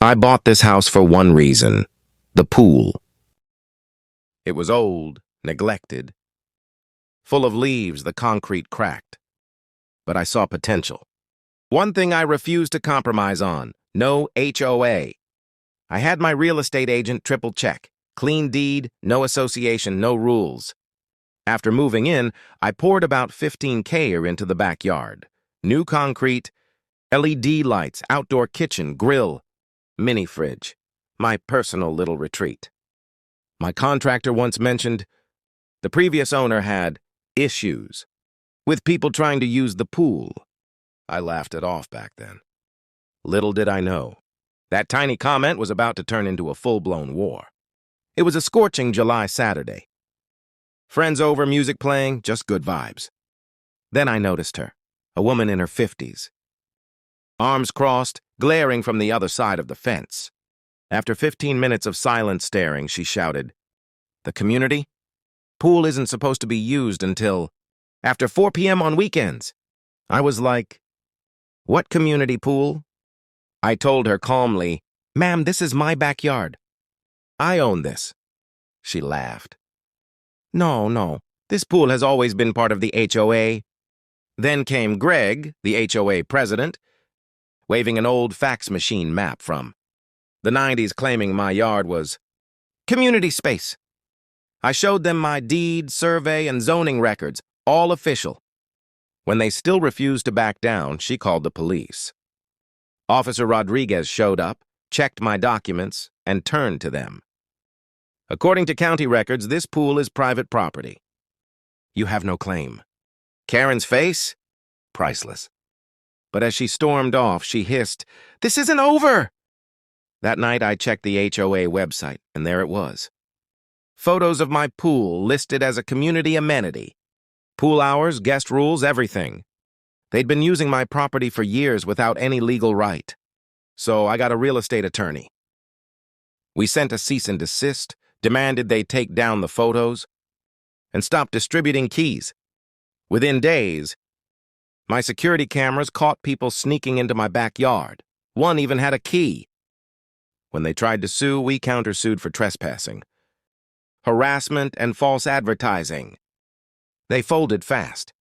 I bought this house for one reason: the pool. It was old, neglected, full of leaves, the concrete cracked. But I saw potential. One thing I refused to compromise on: no HOA. I had my real estate agent triple check. Clean deed, no association, no rules. After moving in, I poured about $15K into the backyard. New concrete, LED lights, outdoor kitchen, grill, mini fridge. My personal little retreat. My contractor once mentioned the previous owner had issues with people trying to use the pool. I laughed it off back then. Little did I know, that tiny comment was about to turn into a full-blown war. It was a scorching July Saturday. Friends over, music playing, just good vibes. Then I noticed her, a woman in her 50s. Arms crossed, glaring from the other side of the fence. After 15 minutes of silent staring, she shouted, "The community? Pool isn't supposed to be used until after 4 p.m. on weekends." I was like, "What community pool?" I told her calmly, "Ma'am, this is my backyard. I own this." She laughed. No, this pool has always been part of the HOA. Then came Greg, the HOA president, waving an old fax machine map from the 90s, claiming my yard was community space. I showed them my deed, survey, and zoning records, all official. When they still refused to back down, she called the police. Officer Rodriguez showed up, checked my documents, and turned to them. "According to county records, this pool is private property. You have no claim." Karen's face? Priceless. But as she stormed off, she hissed, "This isn't over!" That night, I checked the HOA website, and there it was. Photos of my pool listed as a community amenity. Pool hours, guest rules, everything. They'd been using my property for years without any legal right. So I got a real estate attorney. We sent a cease and desist, demanded they take down the photos, and stop distributing keys. Within days, my security cameras caught people sneaking into my backyard. One even had a key. When they tried to sue, we countersued for trespassing, harassment, and false advertising. They folded fast.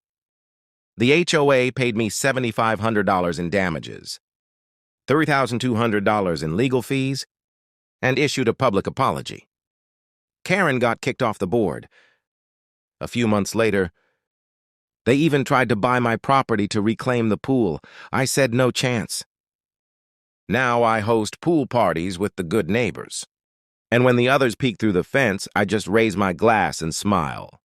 The HOA paid me $7,500 in damages, $3,200 in legal fees, and issued a public apology. Karen got kicked off the board. A few months later, they even tried to buy my property to reclaim the pool. I said no chance. Now I host pool parties with the good neighbors. And when the others peek through the fence, I just raise my glass and smile.